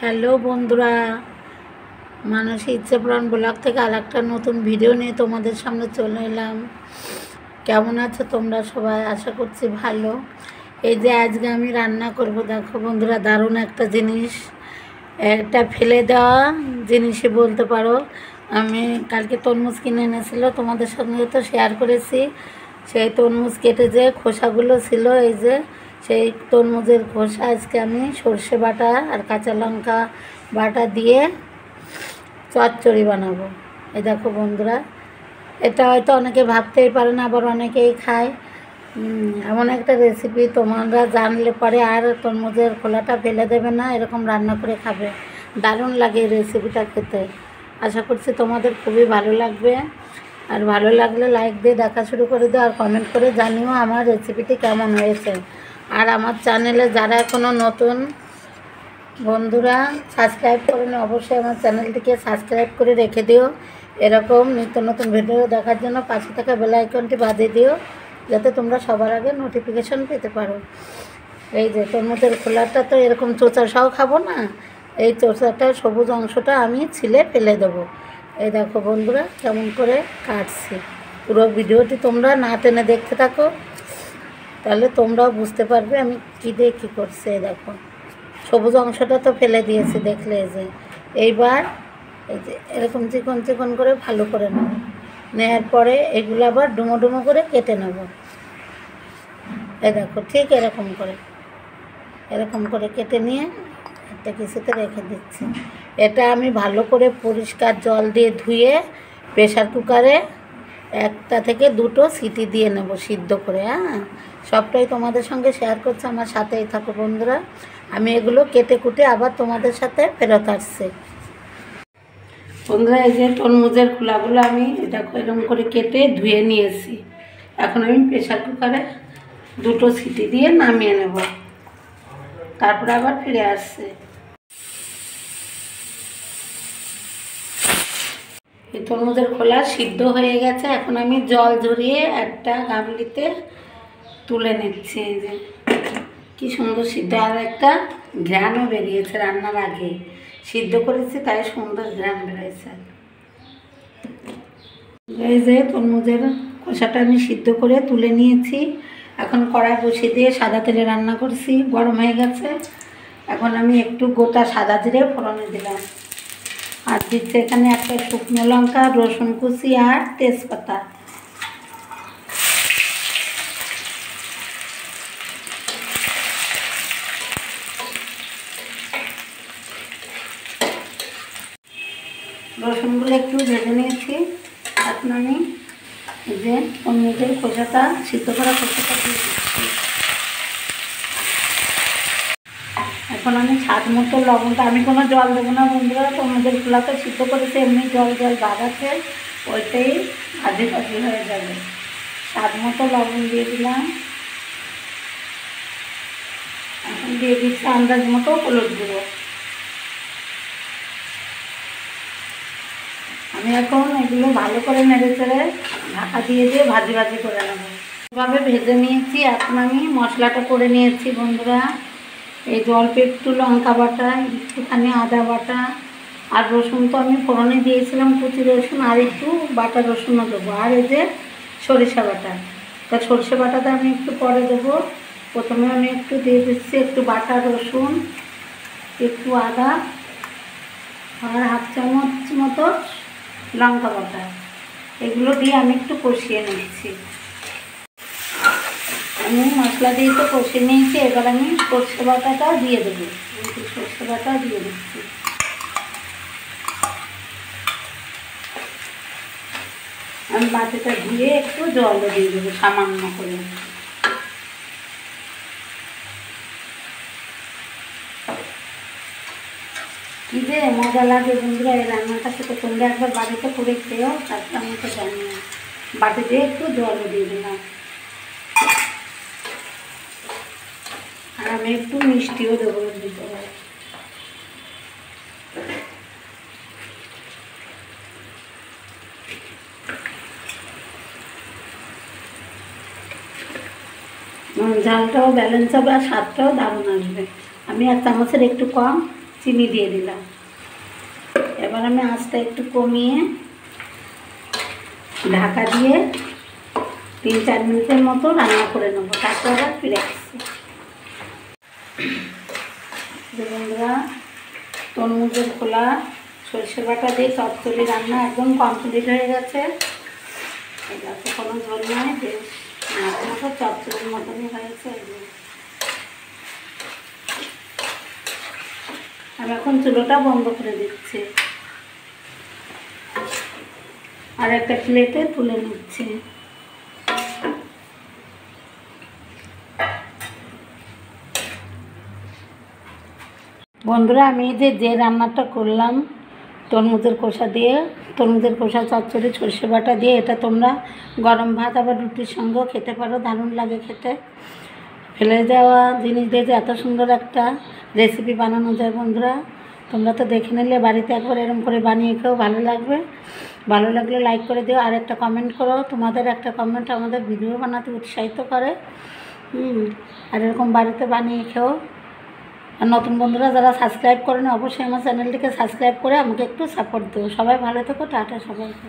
Hello বন্ধুরা, মানসী ইচ্ছেপ্রাণ blog থেকে আরেকটা নতুন ভিডিও নিয়ে তোমাদের সামনে চলে এলাম। কেমন আছো তোমরা সবাই? আশা করছি ভালো। এই যে আজকে আমি রান্না করব, দেখো বন্ধুরা, দারুণ একটা জিনিস, একটা ফেলে দেওয়া জিনিসই বলতে পারো। আমি কালকে তরমুজ কিনে এনেছিল, তোমাদের সঙ্গে তো শেয়ার করেছি। সেই তরমুজ কেটে যে খোসাগুলো ছিল, এই যে সেই তরমুজের খোসা আজকে আমি সর্ষে বাটা আর কাঁচা লঙ্কা বাটা দিয়ে চচ্চড়ি বানাবো। এই দেখো বন্ধুরা, এটা হয়তো অনেকে ভাবতেই পারে না, আবার অনেকেই খায়। এমন একটা রেসিপি, তোমরা জানলে পরে আর তরমুজের খোলাটা ফেলে দেবে না, এরকম রান্না করে খাবে। দারুণ লাগে এই রেসিপিটা খেতে। আশা করছি তোমাদের খুবই ভালো লাগবে। আর ভালো লাগলে লাইক দিয়ে দেখা শুরু করে দাও, আর কমেন্ট করে জানিও আমার রেসিপিটি কেমন হয়েছে। আর আমার চ্যানেলে যারা এখনও নতুন বন্ধুরা সাবস্ক্রাইব করেন, অবশ্যই আমার চ্যানেলটিকে সাবস্ক্রাইব করে রেখে দিও। এরকম নিত্য নতুন ভিডিও দেখার জন্য পাশে থাকা বেল আইকনটি বাজিয়ে দিও, যাতে তোমরা সবার আগে নোটিফিকেশন পেতে পারো। এই যে তরমুজের খোলাটা তো এরকম চোচা সহ খাবো না, এই চোচাটা সবুজ অংশটা আমি ছিলে ফেলে দেবো। এই দেখো বন্ধুরা কেমন করে কাটছি। পুরো ভিডিওটি তোমরা না টেনে দেখতে থাকো, তাহলে তোমরাও বুঝতে পারবে আমি কী দিয়ে কী করছি। এই দেখো সবুজ অংশটা তো ফেলে দিয়েছি, দেখলে যে এইবার এই যে এরকম চিকন চিকন করে ভালো করে নেব। নেওয়ার পরে এগুলো আবার ডুমো ডুমো করে কেটে নেব। এই দেখো ঠিক এরকম করে কেটে নিয়ে একটা কিছুতে রেখে দিচ্ছি। এটা আমি ভালো করে পরিষ্কার জল দিয়ে ধুয়ে প্রেশার কুকারে একটা থেকে দুটো সিটি দিয়ে নেব সিদ্ধ করে। হ্যাঁ, সবটাই তোমাদের সঙ্গে শেয়ার করছি, আমার সাথেই থাকো বন্ধুরা। আমি এগুলো কেটে কুটে আবার তোমাদের সাথে ফেরত আসছি। বন্ধুরা, এই যে তরমুজের খোলাগুলো আমি দেখো এরকম করে কেটে ধুয়ে নিয়েছি। এখন আমি প্রেশার কুকারে দুটো সিটি দিয়ে নামিয়ে নেব, তারপরে আবার ফিরে আসছে। এই তরমুজের খোলা সিদ্ধ হয়ে গেছে, এখন আমি জল ঝরিয়ে একটা গামলিতে তুলে নিচ্ছি। এই যে কি সুন্দর সিদ্ধ, আর একটা ঘ্রাণও বেরিয়েছে। রান্নার আগে সিদ্ধ করেছি, তাই সুন্দর ঘ্রাণ বেরিয়েছে। এই যে তরমুজের খোসাটা আমি সিদ্ধ করে তুলে নিয়েছি। এখন কড়াই বসিয়ে দিয়ে সাদা তেলে রান্না করছি, গরম হয়ে গেছে। এখন আমি একটু গোটা সাদা জিরে ফোড়নে দিলাম, আর দিচ্ছে এখানে একটা শুকনো লঙ্কা, রসুন কুচি আর তেজপাতা। রসুনগুলো একটু ভেজে নিয়েছি। এখন আমি এই যে তরমুজের খোসাটা সিদ্ধ করা খোসাটা দিয়ে দিচ্ছি। এখন আমি স্বাদ মতো লবণটা, আমি কোনো জল দেবো না বন্ধুরা, তরমুজের খোলাটা সিদ্ধ করেছে, এমনি জল ভাব আছে, ওইটাই ভাজি ভাজি হয়ে যাবে। স্বাদ মতো লবণ দিয়ে দিলাম। এখন দিয়ে দিচ্ছি আন্দাজ মতো হলুদ গুঁড়ো। আমি এখন এগুলো ভালো করে নেড়ে চেড়ে ঢাকা দিয়ে ভাজি ভাজি করে নেব। এভাবে ভেজে নিয়েছি। এখন আমি মশলাটা করে নিয়েছি বন্ধুরা। এই অল্প একটু লঙ্কা বাটা, একটুখানি আদা বাটা, আর রসুন তো আমি ফোড়নে দিয়েছিলাম কুচি রসুন, আর একটু বাটা রসুনও দেবো, আর এই যে সরিষা বাটা। তা সরষে বাটাটা আমি একটু পরে দেবো। প্রথমে আমি একটু দিয়ে দিচ্ছি একটু বাটা রসুন, একটু আদা, আর হাফ চামচ মতো লঙ্কা বাটা। এগুলো দিয়ে আমি একটু কষিয়ে নিচ্ছি। আমি মশলা দিয়ে তো কষিয়ে নিয়েছি, এবার আমি সর্ষে বাটাটা দিয়ে দেবো। সর্ষে বাটা দিয়ে দিচ্ছি। আমি বাটিটা ধুয়ে একটু জলও দিয়ে দেবো সামান্য করে। কী যে মজা লাগে বন্ধুরা এই রান্নাটা খেতে, তোমরা একবার বাড়িতে করে খেয়েও, তারপরে আমাকে জানিও। বাটি দিয়ে একটু জলও দিয়ে দিলাম, আর আমি একটু মিষ্টিও দেবো দিতে পারি। ঝালটাও ব্যালেন্স হবে, আর স্বাদটাও দারুণ আসবে। আমি এক চামচের একটু কম চিনি দিয়ে দিলাম। এবার আমি আঁচটা একটু কমিয়ে ঢাকা দিয়ে 3-4 মিনিটের মতো রান্না করে নেবো, তারপর আবার ফিরে আসছি। বন্ধুরা, তরমুজের খোলা সরষে বাটা দিয়ে চচ্চড়ি রান্না একদম কমপ্লিট হয়ে গেছে। এটাতে কোনো ঝোল নয়, বেশ মতো চচ্চড়ির মতনই হয়েছে। আমি এখন চুলোটা বন্ধ করে দিচ্ছি আর একটা প্লেটে তুলে নিচ্ছি। বন্ধুরা, আমি যে রান্নাটা করলাম তরমুজের খোসা দিয়ে, তরমুজের খোসা চচ্চড়ি সরষে বাটা দিয়ে, এটা তোমরা গরম ভাত আবার রুটির সঙ্গেও খেতে পারো, দারুণ লাগে খেতে। ফেলে দেওয়া জিনিস দিয়ে যে এত সুন্দর একটা রেসিপি বানানো যায় বন্ধুরা, তোমরা তো দেখে নিলে, বাড়িতে একবার এরকম করে বানিয়ে খেও, ভালো লাগবে। ভালো লাগলে লাইক করে দিও আর একটা কমেন্ট করো। তোমাদের একটা কমেন্ট আমাদের ভিডিও বানাতে উৎসাহিত করে। আর এরকম বাড়িতে বানিয়ে খেও। আর নতুন বন্ধুরা যারা সাবস্ক্রাইব করেন, অবশ্যই আমার চ্যানেলটিকে সাবস্ক্রাইব করে আমাকে একটু সাপোর্ট দিও। সবাই ভালো থেকো, টাটা সবাইকে।